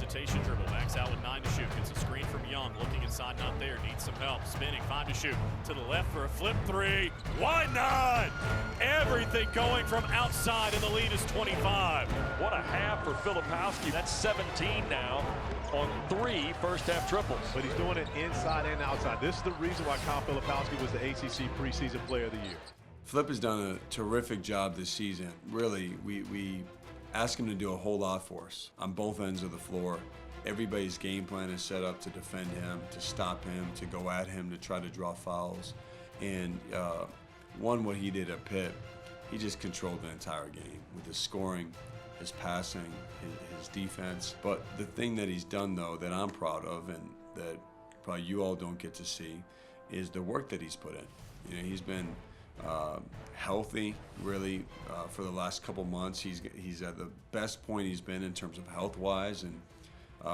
hesitation dribble, backs out with 9 to shoot, gets a screen from Young, looking inside, not there, needs some help, spinning, 5 to shoot, to the left for a flip 3, why not? Everything going from outside, and the lead is 25. What a half for Filipowski. That's 17 now on 3 first-half triples. But he's doing it inside and outside. This is the reason why Kyle Filipowski was the ACC preseason player of the year. Flip has done a terrific job this season. Really, we ask him to do a whole lot for us on both ends of the floor. Everybody's game plan is set up to defend him, to stop him, to go at him, to try to draw fouls. And what he did at Pitt, he just controlled the entire game with his scoring, his passing, his defense. But the thing that he's done, though, that I'm proud of and that probably you all don't get to see is the work that he's put in. You know, he's been healthy, really, for the last couple months. He's at the best point he's been in terms of health-wise and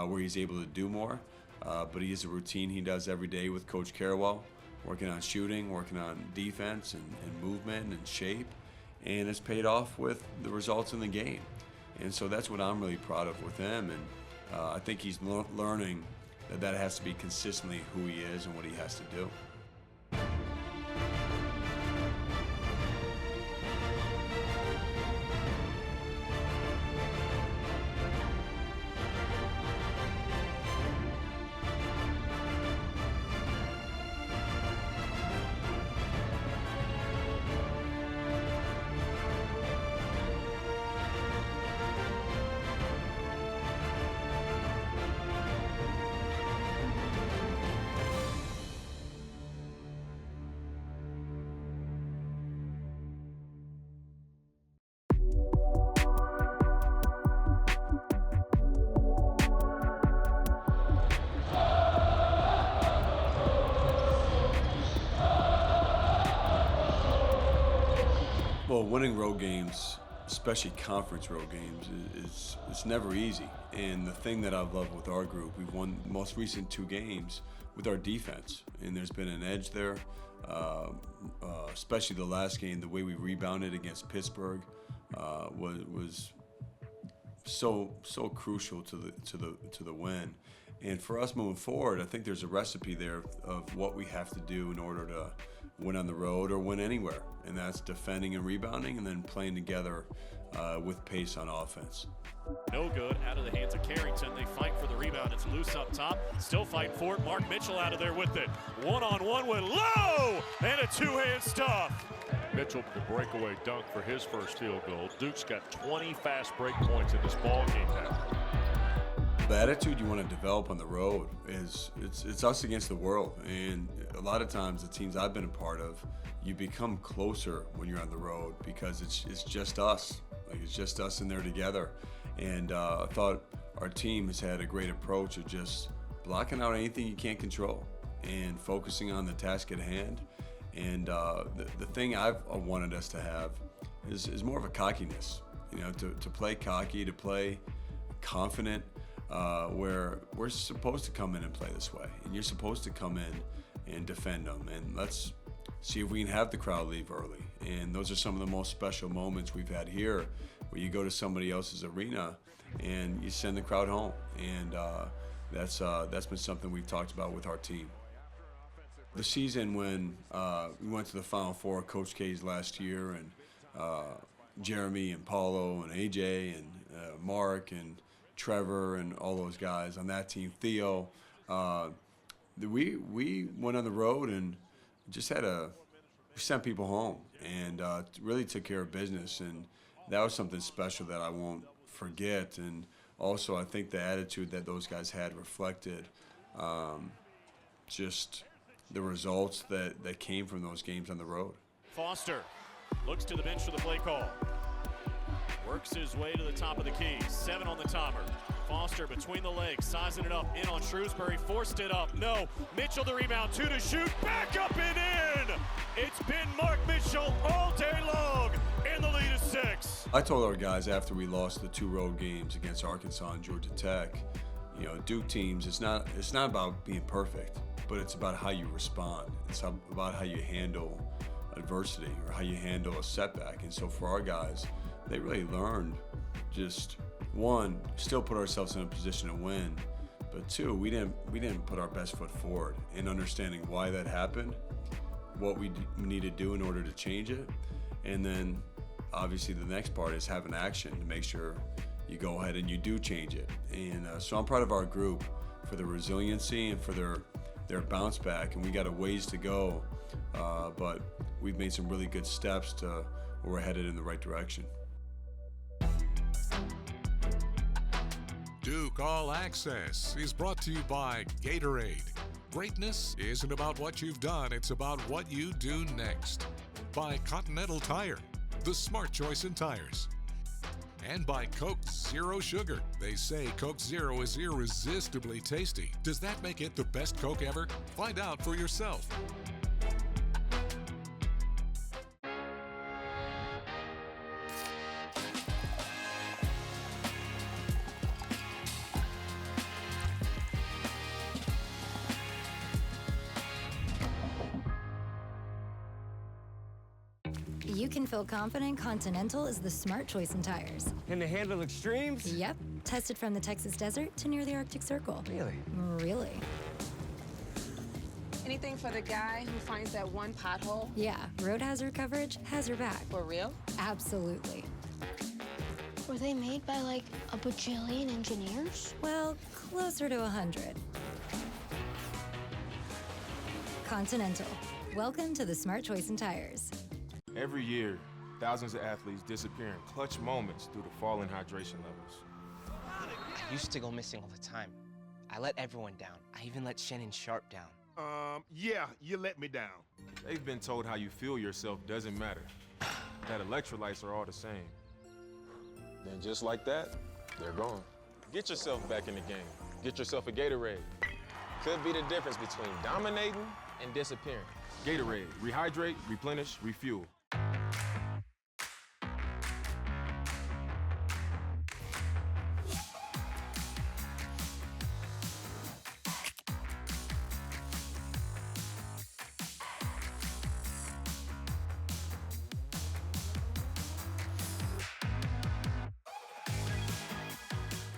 where he's able to do more. But he has a routine he does every day with Coach Scheyer, working on shooting, working on defense and movement and shape. And it's paid off with the results in the game. And so that's what I'm really proud of with him. And I think he's learning that has to be consistently who he is and what he has to do. Well, winning road games, especially conference road games, it's never easy. And the thing that I've loved with our group, we've won the most recent 2 games with our defense, and there's been an edge there. Especially the last game, the way we rebounded against Pittsburgh was so crucial to the win. And for us moving forward, I think there's a recipe there of what we have to do in order to win on the road or win anywhere, and that's defending and rebounding, and then playing together with pace on offense. No good, out of the hands of Carrington. They fight for the rebound. It's loose up top. Still fighting for it. Mark Mitchell out of there with it. One-on-one with Lowe, and a 2-hand stuff. Mitchell, the breakaway dunk for his first field goal. Duke's got 20 fast break points in this ball game now. The attitude you want to develop on the road is it's us against the world, and a lot of times the teams I've been a part of, you become closer when you're on the road because it's just us. Like, it's just us in there together. And I thought our team has had a great approach of just blocking out anything you can't control and focusing on the task at hand. And the thing I've wanted us to have is more of a cockiness, you know, to play cocky, to play confident, where we're supposed to come in and play this way. And you're supposed to come in and defend them. And let's see if we can have the crowd leave early. And those are some of the most special moments we've had here, where you go to somebody else's arena and you send the crowd home. And that's been something we've talked about with our team. The season when we went to the Final Four, Coach K's last year, and Jeremy and Paulo and AJ and Mark and Trevor and all those guys on that team, Theo, we went on the road and just we sent people home and really took care of business, and that was something special that I won't forget. And also, I think the attitude that those guys had reflected just the results that came from those games on the road. Foster looks to the bench for the play call. Works his way to the top of the key. 7 on the timer. Foster between the legs, sizing it up. In on Shrewsbury, forced it up. No. Mitchell the rebound, 2 to shoot. Back up and in. It's been Mark Mitchell all day long, and the lead is 6. I told our guys after we lost the 2 road games against Arkansas and Georgia Tech, you know, Duke teams, it's not about being perfect, but it's about how you respond. It's about how you handle adversity or how you handle a setback. And so for our guys, they really learned just one, still put ourselves in a position to win, but two, we didn't put our best foot forward in understanding why that happened, what we need to do in order to change it, and then obviously the next part is having action to make sure you go ahead and you do change it. And so I'm proud of our group for the resiliency and for their bounce back, and we got a ways to go, but we've made some really good steps to where we're headed in the right direction. Duke All Access is brought to you by Gatorade. Greatness isn't about what you've done, it's about what you do next. By Continental Tire, the smart choice in tires. And by Coke Zero Sugar. They say Coke Zero is irresistibly tasty. Does that make it the best Coke ever? Find out for yourself. You can feel confident Continental is the smart choice in tires. Can they handle extremes? Yep. Tested from the Texas desert to near the Arctic Circle. Really? Really. Anything for the guy who finds that one pothole? Yeah, road hazard coverage has your back. For real? Absolutely. Were they made by like a bajillion engineers? Well, closer to 100. Continental. Welcome to the smart choice in tires. Every year, thousands of athletes disappear in clutch moments due to falling hydration levels. I used to go missing all the time. I let everyone down. I even let Shannon Sharp down. Yeah, you let me down. They've been told how you feel yourself doesn't matter. That electrolytes are all the same. Then just like that, they're gone. Get yourself back in the game. Get yourself a Gatorade. Could be the difference between dominating and disappearing. Gatorade, rehydrate, replenish, refuel.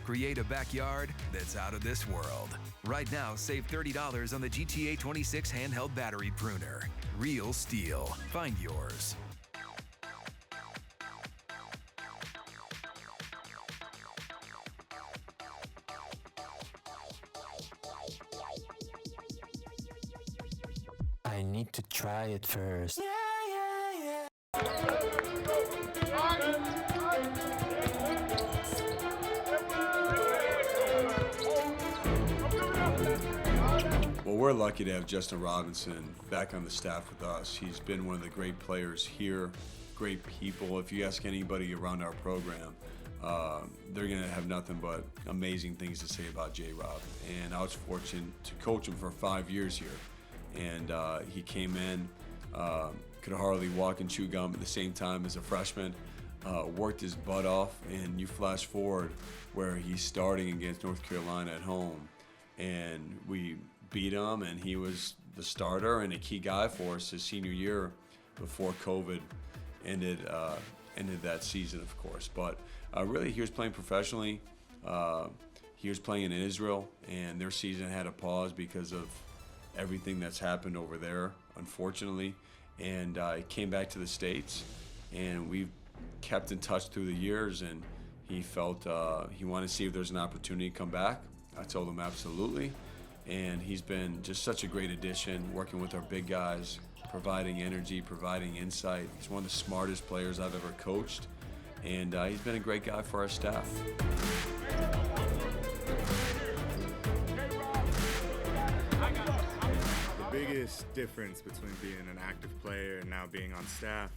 Create a backyard that's out of this world. Right now, save $30 on the GTA 26 handheld battery pruner. Real steel. Find yours. I need to try it first. Well, we're lucky to have Justin Robinson back on the staff with us. He's been one of the great players here, great people. If you ask anybody around our program, they're going to have nothing but amazing things to say about J-Rob. And I was fortunate to coach him for 5 years here. And he came in, could hardly walk and chew gum at the same time as a freshman, worked his butt off, and you flash forward where he's starting against North Carolina at home. And we beat him, and he was the starter and a key guy for us his senior year before COVID ended that season, of course. But really, he was playing professionally. He was playing in Israel, and their season had a pause because of everything that's happened over there, unfortunately. And he came back to the States, and we've kept in touch through the years, and he felt he wanted to see if there's an opportunity to come back. I told him absolutely. And he's been just such a great addition, working with our big guys, providing energy, providing insight. He's one of the smartest players I've ever coached, and he's been a great guy for our staff. The biggest difference between being an active player and now being on staff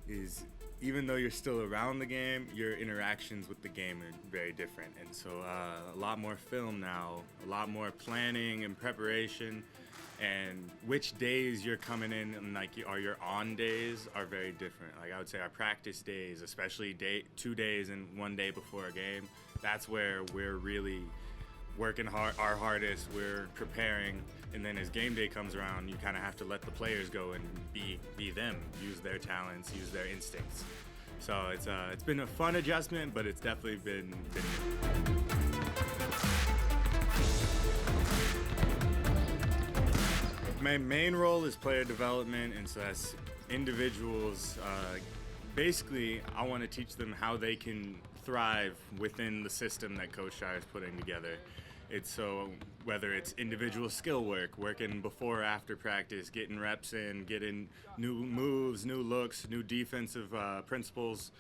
is even though you're still around the game, your interactions with the game are very different. And so a lot more film now, a lot more planning and preparation, and which days you're coming in and like are your on days are very different. Like I would say our practice days, especially 2 days and 1 day before a game, that's where we're really working hard, our hardest, we're preparing, and then as game day comes around, you kind of have to let the players go and be them, use their talents, use their instincts. So it's been a fun adjustment, but it's definitely been new. My main role is player development, and so that's individuals. Basically, I want to teach them how they can thrive within the system that Coach Scheyer is putting together. It's so whether it's individual skill work, working before or after practice, getting reps in, getting new moves, new looks, new defensive principles,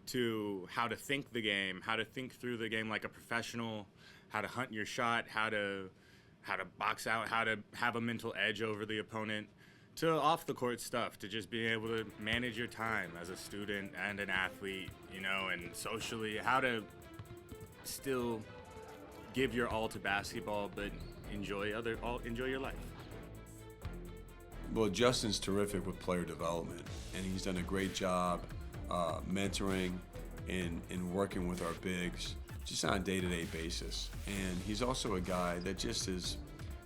to how to think the game, how to think through the game like a professional, how to hunt your shot, how to box out, how to have a mental edge over the opponent, to off the court stuff, to just being able to manage your time as a student and an athlete, you know, and socially, how to still give your all to basketball, but enjoy your life. Well, Justin's terrific with player development, and he's done a great job mentoring and working with our bigs just on a day-to-day basis. And he's also a guy that just is,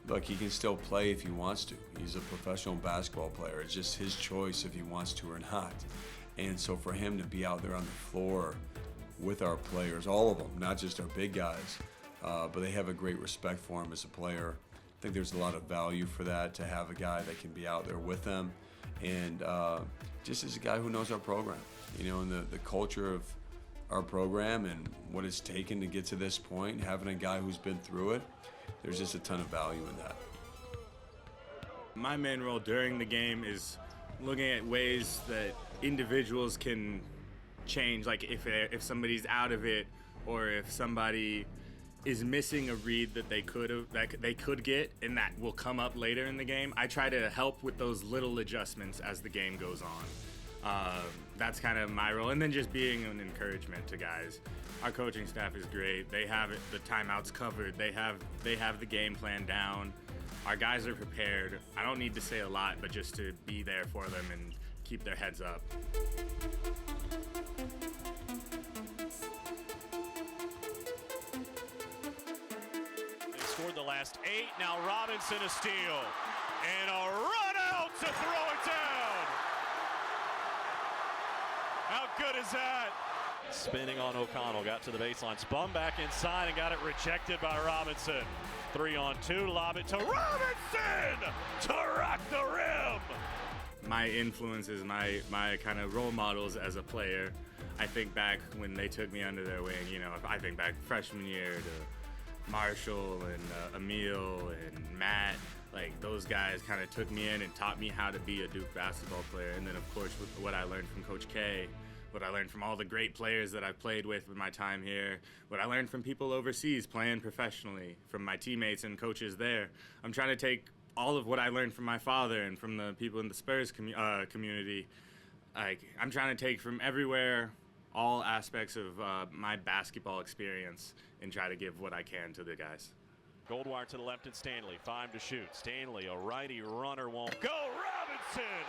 look, he can still play if he wants to. He's a professional basketball player. It's just his choice if he wants to or not. And so for him to be out there on the floor with our players, all of them, not just our big guys, but they have a great respect for him as a player. I think there's a lot of value for that, to have a guy that can be out there with them, and just as a guy who knows our program, you know, and the culture of our program and what it's taken to get to this point, having a guy who's been through it, there's just a ton of value in that. My main role during the game is looking at ways that individuals can change, like if somebody's out of it, or if somebody is missing a read that they could get, and that will come up later in the game. I try to help with those little adjustments as the game goes on. That's kind of my role, and then just being an encouragement to guys. Our coaching staff is great. They have the timeouts covered. They have the game plan down. Our guys are prepared. I don't need to say a lot, but just to be there for them and keep their heads up. Scored the last 8. Now Robinson a steal. And a run out to throw it down. How good is that? Spinning on O'Connell. Got to the baseline. Spun back inside and got it rejected by Robinson. 3-on-2. Lob it to Robinson to rock the rim. My influences, my kind of role models as a player, I think back when they took me under their wing. You know, I think back freshman year to Marshall and Emil and Matt, like those guys kind of took me in and taught me how to be a Duke basketball player. And then of course with what I learned from Coach K, what I learned from all the great players that I've played with my time here, what I learned from people overseas playing professionally, from my teammates and coaches there. I'm trying to take all of what I learned from my father and from the people in the Spurs community. Like, I'm trying to take from everywhere, all aspects of my basketball experience, and try to give what I can to the guys. Goldwire to the left and Stanley. 5 to shoot. Stanley, a righty runner, won't go. Robinson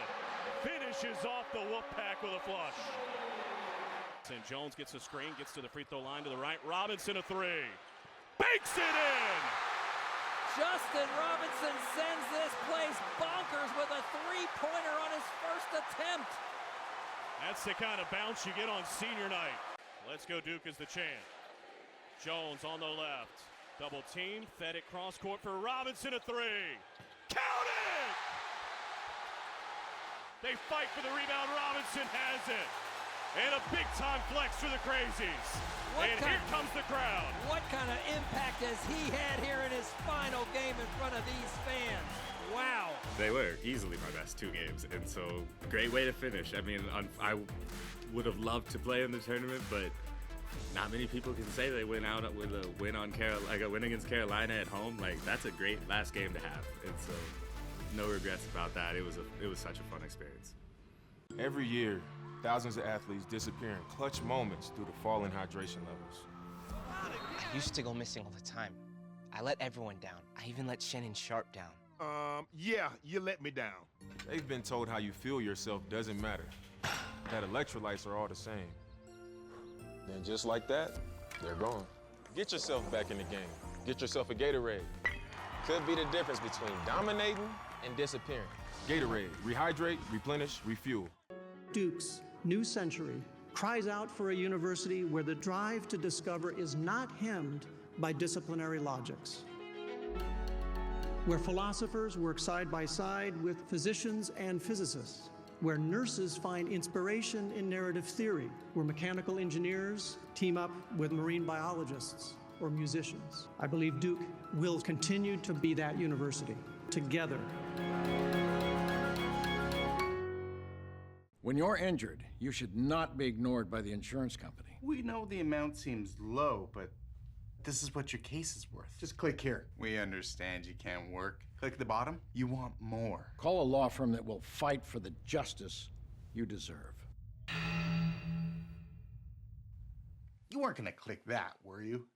finishes off the Wolfpack with a flush. And Jones gets a screen, gets to the free throw line to the right. Robinson a 3. Banks it in! Justin Robinson sends this place bonkers with a three-pointer on his first attempt. That's the kind of bounce you get on senior night. Let's go Duke is the champ. Jones on the left. Double team, fed it cross court for Robinson a 3. Count it! They fight for the rebound. Robinson has it. And a big-time flex for the Crazies. Here comes the crowd. What kind of impact has he had here in his final game in front of these fans? Wow. They were easily my best 2 games, and so great way to finish. I mean, I would have loved to play in the tournament, but not many people can say they went out with a win on a win against Carolina at home. Like, that's a great last game to have, and so no regrets about that. It was such a fun experience. Every year, thousands of athletes disappear in clutch moments due to falling hydration levels. I used to go missing all the time. I let everyone down. I even let Shannon Sharp down. Yeah, you let me down. They've been told how you feel yourself doesn't matter. That electrolytes are all the same. Then just like that, they're gone. Get yourself back in the game. Get yourself a Gatorade. Could be the difference between dominating and disappearing. Gatorade, rehydrate, replenish, refuel. Duke's new century, cries out for a university where the drive to discover is not hemmed by disciplinary logics, where philosophers work side by side with physicians and physicists, where nurses find inspiration in narrative theory, where mechanical engineers team up with marine biologists or musicians. I believe Duke will continue to be that university, together. When you're injured, you should not be ignored by the insurance company. We know the amount seems low, but this is what your case is worth. Just click here. We understand you can't work. Click the bottom. You want more. Call a law firm that will fight for the justice you deserve. You weren't gonna click that, were you?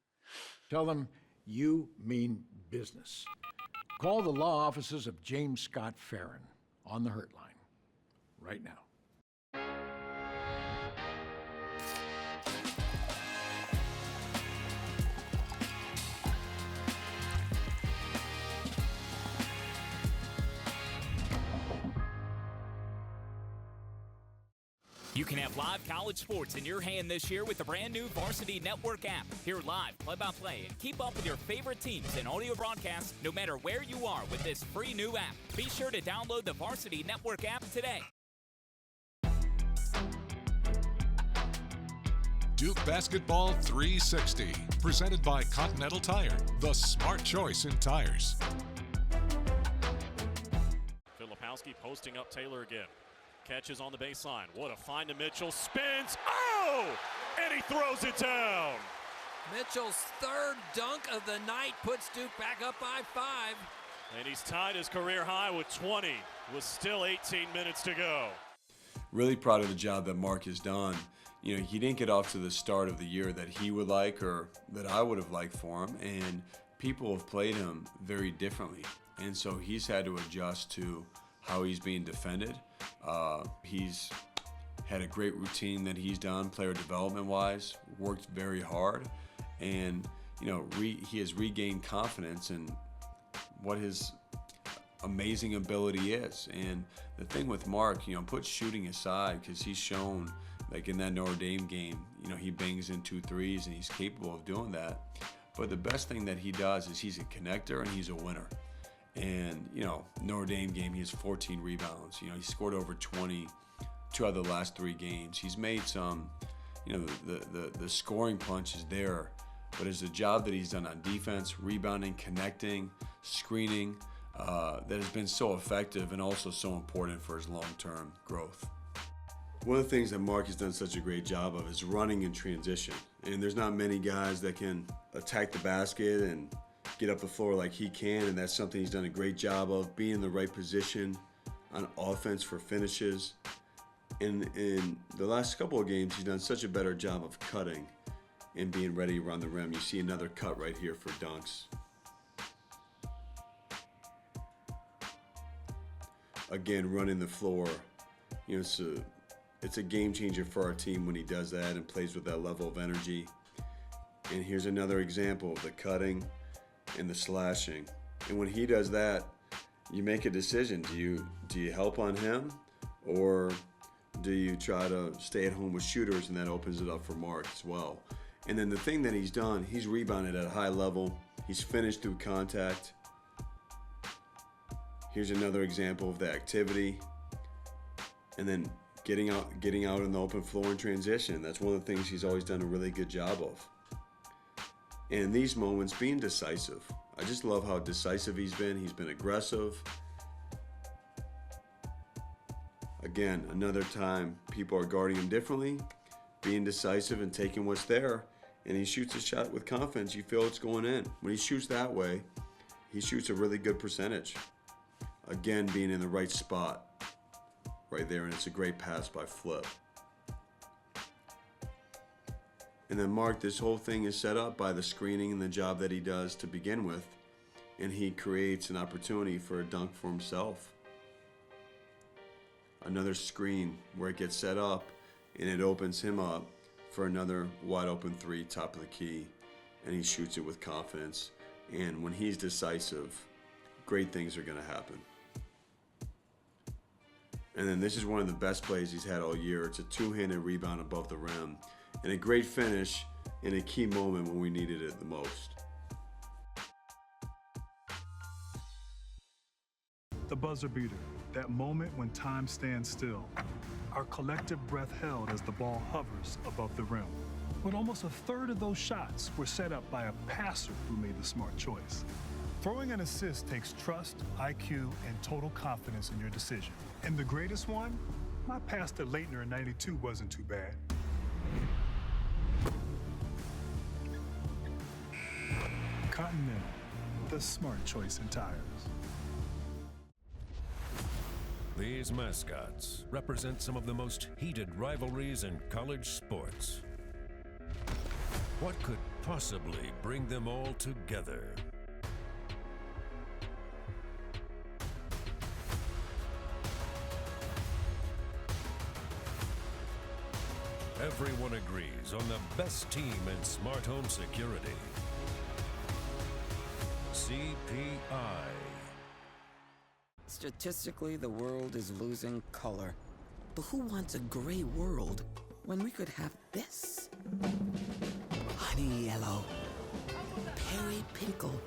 Tell them you mean business. Call the law offices of James Scott Farron on the Hurt Line right now. You can have live college sports in your hand this year with the brand new Varsity Network app. Hear live, play-by-play, and keep up with your favorite teams and audio broadcasts no matter where you are with this free new app. Be sure to download the Varsity Network app today. Duke Basketball 360, presented by Continental Tire, the smart choice in tires. Filipowski posting up Taylor again. Catches on the baseline. What a find to Mitchell. Spins. Oh! And he throws it down. Mitchell's third dunk of the night puts Duke back up by 5. And he's tied his career high with 20 with still 18 minutes to go. Really proud of the job that Mark has done. You know, he didn't get off to the start of the year that he would like or that I would have liked for him. And people have played him very differently. And so he's had to adjust to how he's being defended. He's had a great routine that he's done player development wise, worked very hard, and you know he has regained confidence in what his amazing ability is. And the thing with Mark, you know, put shooting aside, because he's shown, like in that Notre Dame game, you know, he bangs in 2 threes and he's capable of doing that. But the best thing that he does is he's a connector and he's a winner. And, you know, Notre Dame game, he has 14 rebounds. You know, he scored over 20 2 out of the last 3 games. He's made some, you know, the scoring punch is there. But it's the job that he's done on defense, rebounding, connecting, screening, that has been so effective and also so important for his long-term growth. One of the things that Mark has done such a great job of is running in transition. And there's not many guys that can attack the basket and get up the floor like he can, and that's something he's done a great job of, being in the right position on offense for finishes. In the last couple of games, he's done such a better job of cutting and being ready around the rim. You see another cut right here for dunks. Again, running the floor. You know, so it's a game changer for our team when he does that and plays with that level of energy. And here's another example of the cutting and the slashing. And when he does that, you make a decision. Do you help on him, or do you try to stay at home with shooters, and that opens it up for Mark as well. And then the thing that he's done, he's rebounded at a high level. He's finished through contact. Here's another example of the activity. And then getting out in the open floor in transition. That's one of the things he's always done a really good job of. And in these moments, being decisive. I just love how decisive he's been. He's been aggressive. Again, another time people are guarding him differently, being decisive and taking what's there, and he shoots a shot with confidence. You feel it's going in. When he shoots that way, he shoots a really good percentage. Again, being in the right spot right there, and it's a great pass by Flip. And then Mark, this whole thing is set up by the screening and the job that he does to begin with, and he creates an opportunity for a dunk for himself. Another screen where it gets set up and it opens him up for another wide open 3, top of the key, and he shoots it with confidence. And when he's decisive, great things are going to happen. And then this is one of the best plays he's had all year. It's a two-handed rebound above the rim. And a great finish in a key moment when we needed it the most. The buzzer beater, that moment when time stands still. Our collective breath held as the ball hovers above the rim. But almost a third of those shots were set up by a passer who made the smart choice. Throwing an assist takes trust, IQ, and total confidence in your decision. And the greatest one? My pass to Leitner in '92 wasn't too bad. Continental, the smart choice in tires. These mascots represent some of the most heated rivalries in college sports. What could possibly bring them all together? Everyone agrees on the best team in smart home security. CPI. Statistically, the world is losing color. But who wants a gray world when we could have this? Honey yellow, periwinkle,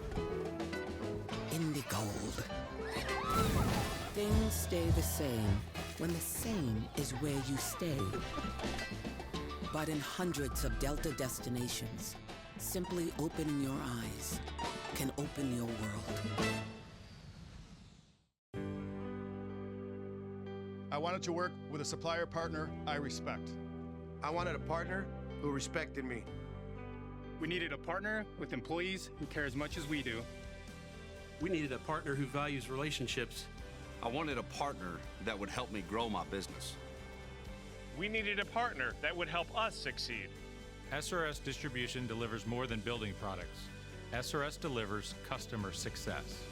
indigold. Things stay the same when the same is where you stay. But in hundreds of Delta destinations, simply opening your eyes can open your world. I wanted to work with a supplier partner I respect. I wanted a partner who respected me. We needed a partner with employees who care as much as we do. We needed a partner who values relationships. I wanted a partner that would help me grow my business. We needed a partner that would help us succeed. SRS Distribution delivers more than building products. SRS delivers customer success.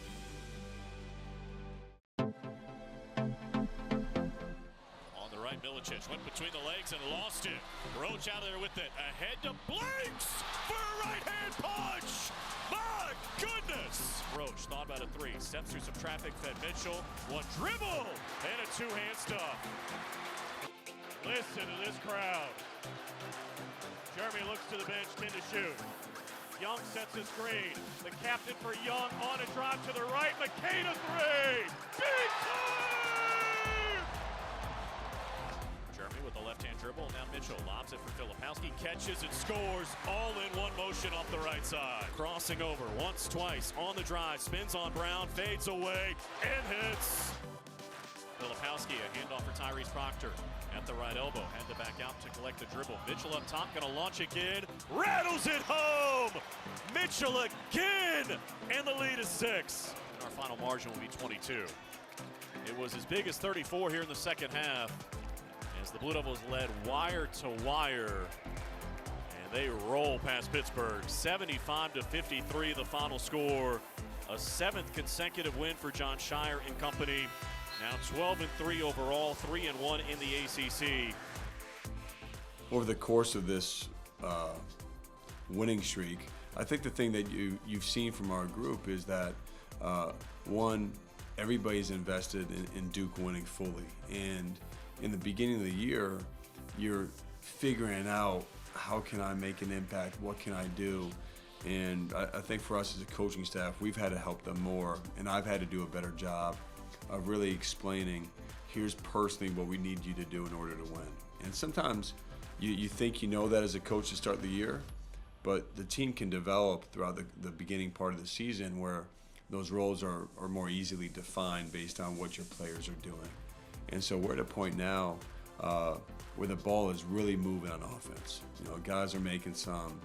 Milicic went between the legs and lost it. Roach out of there with it. Ahead to Blanks for a right-hand punch. My goodness. Roach thought about a three. Steps through some traffic, fed Mitchell. One dribble and a two-hand stuff. Listen to this crowd. Jeremy looks to the bench, 10 to shoot. Young sets a screen. The captain for Young on a drive to the right. McCain a three. Big time! With the left-hand dribble, now Mitchell lobs it for Filipowski, catches and scores, all in one motion off the right side. Crossing over once, twice, on the drive, spins on Brown, fades away, and hits. Filipowski, a handoff for Tyrese Proctor. At the right elbow, had to back out to collect the dribble. Mitchell up top, gonna launch again, rattles it home! Mitchell again, and the lead is 6. And our final margin will be 22. It was as big as 34 here in the second half, as the Blue Devils led wire to wire, and they roll past Pittsburgh. 75-53 the final score. A 7th consecutive win for Jon Scheyer and company. Now 12-3 overall, 3-1 in the ACC. Over the course of this winning streak, I think the thing that you've seen from our group is that, one, everybody's invested in Duke winning fully. And in the beginning of the year, you're figuring out, how can I make an impact? What can I do? And I think for us as a coaching staff, we've had to help them more, and I've had to do a better job of really explaining, here's personally what we need you to do in order to win. And sometimes you think you know that as a coach to start the year, but the team can develop throughout the beginning part of the season where those roles are more easily defined based on what your players are doing. And so we're at a point now where the ball is really moving on offense. You know, guys are making some,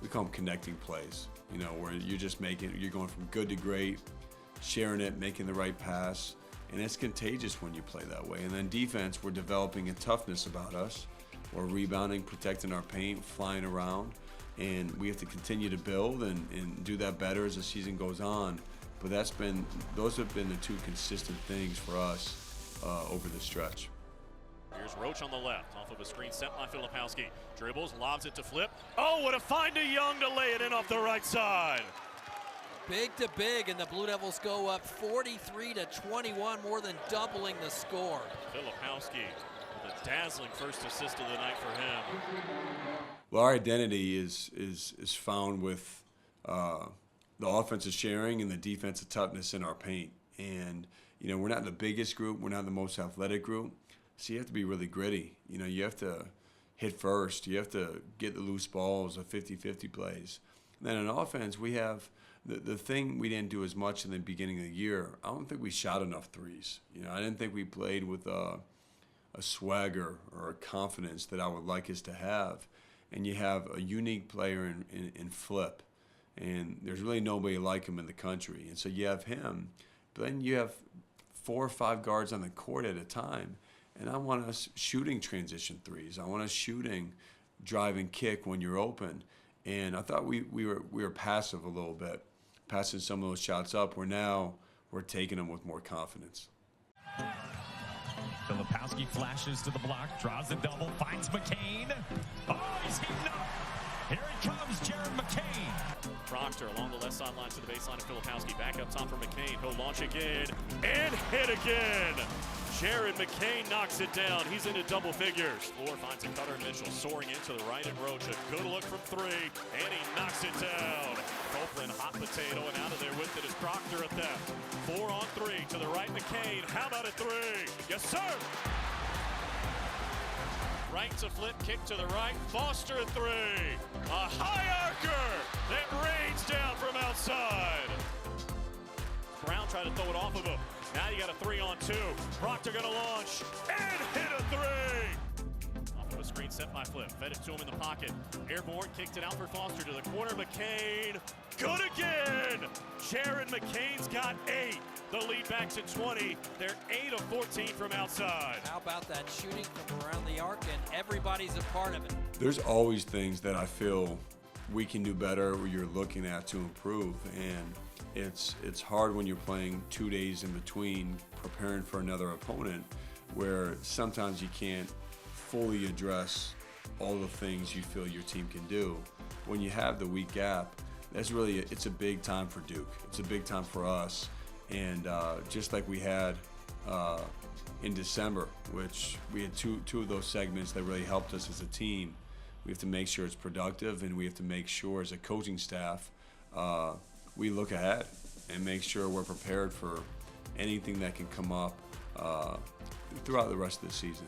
we call them connecting plays, you know, where you're going from good to great, sharing it, making the right pass, and it's contagious when you play that way. And then defense, we're developing a toughness about us. We're rebounding, protecting our paint, flying around, and we have to continue to build and do that better as the season goes on. But those have been the two consistent things for us over the stretch. Here's Roach on the left, off of a screen sent by Filipowski. Dribbles, lobs it to Flip. Oh, what a find to Young to lay it in off the right side. Big to big, and the Blue Devils go up 43-21, more than doubling the score. Filipowski with a dazzling first assist of the night for him. Well, our identity is found with the offensive sharing and the defensive toughness in our paint. And, you know, we're not the biggest group. We're not the most athletic group. So you have to be really gritty. You know, you have to hit first. You have to get the loose balls, the 50-50 plays. And then in offense, we have the thing we didn't do as much in the beginning of the year. I don't think we shot enough threes. You know, I didn't think we played with a swagger or a confidence that I would like us to have. And you have a unique player in Flip. And there's really nobody like him in the country. And so you have him, but then you have 4 or 5 guards on the court at a time. And I want us shooting transition threes. I want us shooting drive and kick when you're open. And I thought we were passive a little bit, passing some of those shots up. We're taking them with more confidence. Filipowski flashes to the block, draws the double, finds McCain. Oh, he's heating up. Here he comes, Jared McCain. Proctor along the left sideline to the baseline of Filipowski. Back up top for McCain. He'll launch again and hit again. Jared McCain knocks it down. He's into double figures. Floor finds a Cutter Mitchell soaring into the right, and Roach a good look from 3, and he knocks it down. Copeland, hot potato, and out of there with it is Proctor at that. 4 on 3 to the right, McCain. How about a 3? Yes, sir. Right to Flip, kick to the right. Foster a 3. A high archer that rains down from outside. Brown tried to throw it off of him. Now you got a 3 on 2. Proctor gonna launch and hit a 3. Off of a screen set by Flip. Fed it to him in the pocket. Airborne kicked it out for Foster to the corner. McCain. Good again. Jared McCain's got 8. The lead back to 20. They're 8 of 14 from outside. How about that shooting from around the arc, and everybody's a part of it. There's always things that I feel we can do better or you're looking at to improve. And it's hard when you're playing 2 days in between preparing for another opponent, where sometimes you can't fully address all the things you feel your team can do. When you have the week gap, it's a big time for Duke. It's a big time for us. And just like we had in December, which we had two of those segments that really helped us as a team, we have to make sure it's productive, and we have to make sure as a coaching staff we look ahead and make sure we're prepared for anything that can come up throughout the rest of the season.